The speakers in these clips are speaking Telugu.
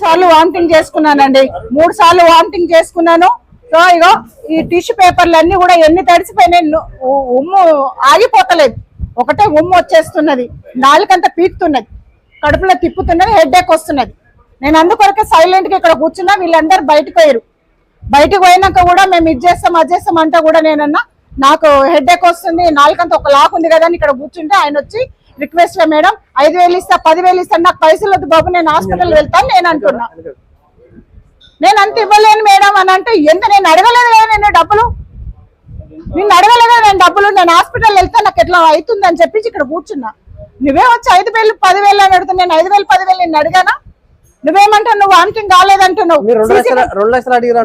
సార్లు వామిటింగ్ చేసుకున్నానండి, 3 సార్లు వామిటింగ్ చేసుకున్నాను. సో ఇగో ఈ టిష్యూ పేపర్లు అన్ని కూడా ఎన్ని తడిసిపోయినాయి, ఉమ్ము ఆగిపోతలేదు, ఒకటే ఉమ్ము వచ్చేస్తున్నది, నాలుకంతా పీకుతున్నది, కడుపులో తిప్పుతున్నది, హెడ్-ఏక్ వస్తున్నది. నేను అందుకొరకే సైలెంట్ గా ఇక్కడ కూర్చున్నా. వీళ్ళందరూ బయటకు పోయారు. బయటకు పోయినాక కూడా మేము ఇది చేస్తాం అది చేస్తాం అంటే కూడా నేనన్నా నాకు హెడ్-ఏక్ వస్తుంది, నాలుకంతా ఒక లాక్ ఉంది కదా అని ఇక్కడ కూర్చుంటే ఆయన వచ్చి రిక్వెస్ట్ గా మేడం 5,000 ఇస్తా 10,000 ఇస్తాను, నాకు పైసలు వద్దు బాబు, నేను హాస్పిటల్ వెళ్తాను నేను అంటున్నా. నేను అంత ఇవ్వలేను మేడం అని అంటే ఎంత, నేను అడగలేదు కదా నేను డబ్బులు, నిన్ను అడగలేదు కదా నేను డబ్బులు, నేను హాస్పిటల్ వెళ్తే నాకు ఎట్లా అవుతుంది అని చెప్పి ఇక్కడ కూర్చున్నా. నువ్వే వచ్చి 5,000 10,000 అని అడుగుతా, నేను 5,000 10,000 నిన్ను అడిగానా? నువ్వేమంటావు, నువ్వు వామిటింగ్ కాలేదంటున్నావు.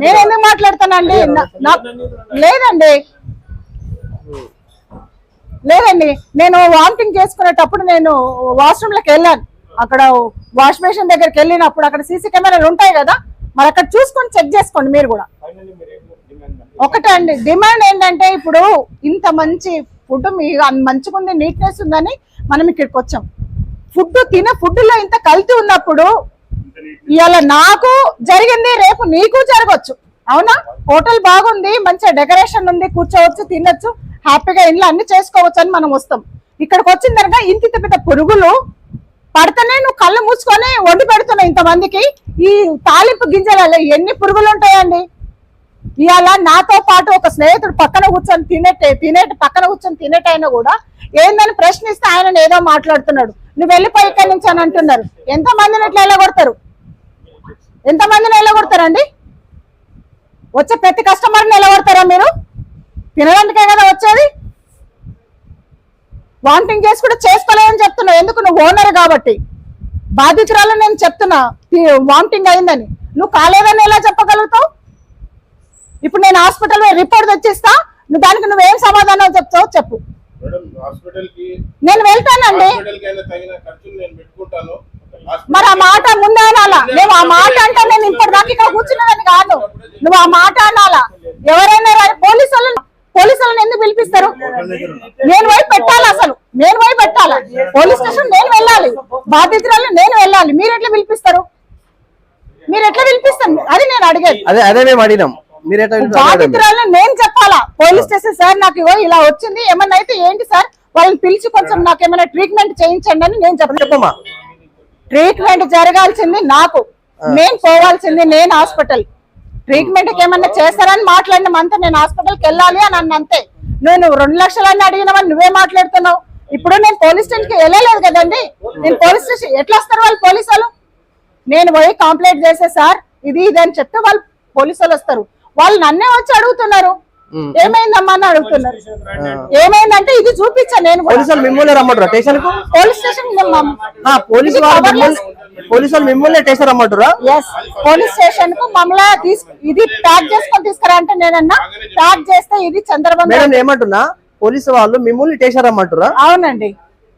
నేను ఎందుకు మాట్లాడతానండి? లేదండి నేను వామిటింగ్ చేసుకునేటప్పుడు నేను వాష్రూమ్ లోకి వెళ్ళాను. అక్కడ వాష్ బేసిన్ దగ్గరికి వెళ్ళినప్పుడు అక్కడ సీసీ కెమెరాలు ఉంటాయి కదా, మరి అక్కడ చూసుకొని చెక్ చేసుకోండి మీరు కూడా. ఒకటే అండి డిమాండ్ ఏంటంటే, ఇప్పుడు ఇంత మంచి ఫుడ్ మంచిగా ఉంది, నీట్నెస్ ఉందని మనం ఇక్కడికి వచ్చాం. ఫుడ్ లో ఇంత కల్తీ ఉన్నప్పుడు ఇవాళ నాకు జరిగింది, రేపు నీకు జరగచ్చు. అవునా? హోటల్ బాగుంది, మంచిగా డెకరేషన్ ఉంది, కూర్చోవచ్చు, తినొచ్చు, హ్యాపీగా ఇంట్లో అన్ని చేసుకోవచ్చు అని మనం వస్తాం. ఇక్కడికి వచ్చిన తర్వాత ఇంత పెద్ద పురుగులు పడితేనే నువ్వు కళ్ళు మూసుకొని వండి పెడుతున్నావు ఇంతమందికి. ఈ తాలింపు గింజలలో ఎన్ని పురుగులు ఉంటాయండి. ఇవాళ నాతో పాటు ఒక స్నేహితుడు పక్కన కూర్చొని పక్కన కూర్చొని తినేటైనా కూడా ఏందని ప్రశ్నిస్తే ఆయన ఏదో మాట్లాడుతున్నాడు. నువ్వు వెళ్ళిపోయి ఇక్కడి నుంచి అని అంటున్నారు. ఎంతమందిని ఇట్లా వెళ్ళగొడతారు? ఎంతమందిని వెళ్ళగొడతారండి? వచ్చే ప్రతి కస్టమర్ని వెళ్ళగొడతారా మీరు? తినడానికే కదా వచ్చేది. వామిటింగ్ చేసి కూడా చేసుకోలేదని చెప్తున్నావు. ఎందుకు? నువ్వు ఓనర్ కాబట్టి. బాధితురాలు నేను చెప్తున్నా వామిటింగ్ అయిందని, నువ్వు కాలేదని ఎలా చెప్పగలుగుతావు? ఇప్పుడు నేను హాస్పిటల్ రిపోర్ట్ తెచ్చిస్తా, దానికి నువ్వేం సమాధానం చెప్తావు చెప్పు. నేను వెళ్తానండి. మరి ఆ మాట ముందే అనాలా? నువ్వు ఆ మాట అంటే నేను ఇప్పటిదాకా ఇక్కడ కూర్చున్నదని కాదు, నువ్వు ఆ మాట అనాలా. ఎవరైనా పోలీసులను ఎందుకు పిలిపిస్తారు? నేను పోయి పెట్టాలి, అసలు నేను పోయి పెట్టాలా? పోలీస్ స్టేషన్ నేను వెళ్ళాలి, బాధితురాలు నేను వెళ్ళాలి. మీరు ఎట్లా పిలిపిస్తారు? అది నేను అడిగేది. బాధితురాలను నేను చెప్పాలా పోలీస్ స్టేషన్? సార్ నాకు ఇలా వచ్చింది, ఏమన్నా అయితే ఏంటి సార్, వాళ్ళని పిలిచి కొంచెం నాకు ఏమైనా ట్రీట్మెంట్ చేయించండి అని నేను చెప్పమ్మా. ట్రీట్మెంట్ జరగాల్సింది నాకు, నేను పోవాల్సింది నేను హాస్పిటల్. ట్రీట్మెంట్ కి ఏమన్నా చేస్తారని మాట్లాడినాం అంతే, నేను హాస్పిటల్కి వెళ్ళాలి అని అన్నంతే. నేను 2 లక్షలని అడిగినామని నువ్వే మాట్లాడుతున్నావు. ఇప్పుడు నేను పోలీస్ స్టేషన్ కి వెళ్ళలేదు కదండి. నేను పోలీస్ స్టేషన్ ఎట్లా వస్తారు వాళ్ళు పోలీసు వాళ్ళు? నేను పోయి కంప్లైంట్ చేసే సార్ ఇది అని చెప్తే వాళ్ళు పోలీసు వాళ్ళు వస్తారు. వాళ్ళు నన్నే వచ్చి అడుగుతున్నారు ఏమైందమ్మా అని అడుగుతున్నారు. ఏమైందంటే ఇది చూపించా నేను. పోలీస్ స్టేషన్ పోలీస్ స్టేషన్ కు మమ్మల్ని ఇది ప్యాక్ చేసుకొని తీసుకురా అంటే నేనన్నా ప్యాక్ చేస్తే ఇది చంద్రబాబు ఏమంటున్నా పోలీసు వాళ్ళు మిమ్మల్ని స్టేషన్ రమ్మంటారా? అవునండి.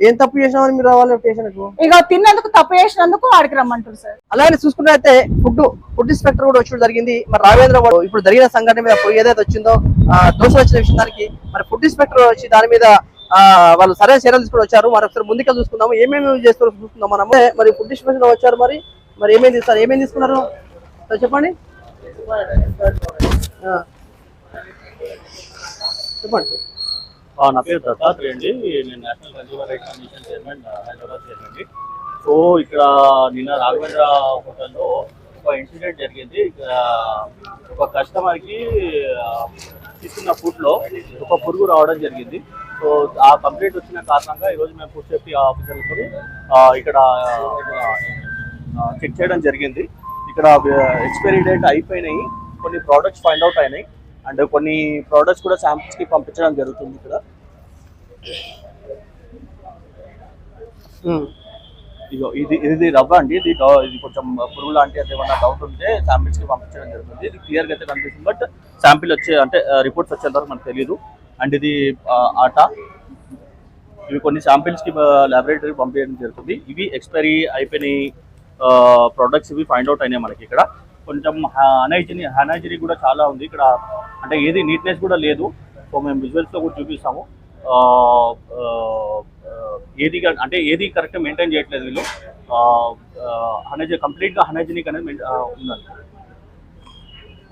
ఏం తప్పు చేసినామని మీరు రావాలి స్టేషన్ కు? ఇక తిన్నందుకు తప్పు చేసినందుకు వాడికి రమ్మంటారు సార్. అలాగే చూసుకున్నట్లయితే ఫుడ్ ఇన్స్పెక్టర్ కూడా వచ్చి జరిగింది. మరి రావేంద్ర ఇప్పుడు జరిగిన సంఘటన మీద ఏదైతే వచ్చిందో దోషం వచ్చిన విషయం దానికి మరి ఫుడ్ ఇన్స్పెక్టర్ వచ్చి దాని మీద వాళ్ళు సరైన చర్యలు తీసుకుని వచ్చారు. మరి ఒకసారి ముందుగా చూసుకుందాము ఏమేమి చేస్తారో చూసుకుందాం మనం. మరి ఫుడ్ ఇన్స్పెక్టర్ వచ్చారు, మరి ఏమేమి తీసుకున్నారు చెప్పండి. చెప్పండి. నా పేరు దత్తాత్రేయ అండి, నేను national consumer rights commission chairman, Hyderabad chairman. So ఇక్కడ నిన్న రాఘవేంద్ర హోటల్లో ఒక ఇన్సిడెంట్ జరిగింది. ఒక కస్టమర్కి తీసుకున్న ఫుడ్లో ఒక పురుగు రావడం జరిగింది. సో ఆ కంప్లైంట్ వచ్చిన కారణంగా ఈరోజు మేము ఫుడ్ సేఫ్టీ ఆఫీసర్లతో ఇక్కడ చెక్ చేయడం జరిగింది. ఇక్కడ ఎక్స్పైరీ డేట్ అయిపోయినాయి, కొన్ని ప్రోడక్ట్స్ ఫైండ్ అవుట్ అయినాయి అండ్ కొన్ని ప్రోడక్ట్స్ కూడా శాంపిల్స్ కి పంపించడం జరుగుతుంది. ఇక్కడ ఇది రవ్వ అండి, ఇది కొంచెం పురుగు లాంటి అంటే ఏమన్నా డౌట్ ఉంటే శాంపిల్స్ కి పంపించడం జరుగుతుంది. ఇది క్లియర్ గా అయితే కనిపిస్తుంది, బట్ శాంపిల్ వచ్చే అంటే రిపోర్ట్స్ వచ్చేంత వరకు మనకు తెలియదు. అండ్ ఇది ఆటా, ఇవి కొన్ని శాంపిల్స్ కి ల్యాబొరేటరీకి పంపించడం జరుగుతుంది. ఇవి ఎక్స్పైరీ అయిపోయిన ప్రోడక్ట్స్ ఇవి ఫైండ్ అవుట్ అయినాయి మనకి. ఇక్కడ కొంచెం అన్హైజీనిక్ కూడా చాలా ఉంది ఇక్కడ, అంటే ఏది నీట్నెస్ కూడా లేదు. సో మేము విజువల్స్లో కూడా చూపిస్తాము. అంటే ఏది కరెక్ట్ మెయింటైన్ చేయట్లేదు వీళ్ళు. కంప్లీట్గా హనైజీనిక్ అనేది ఉందండి.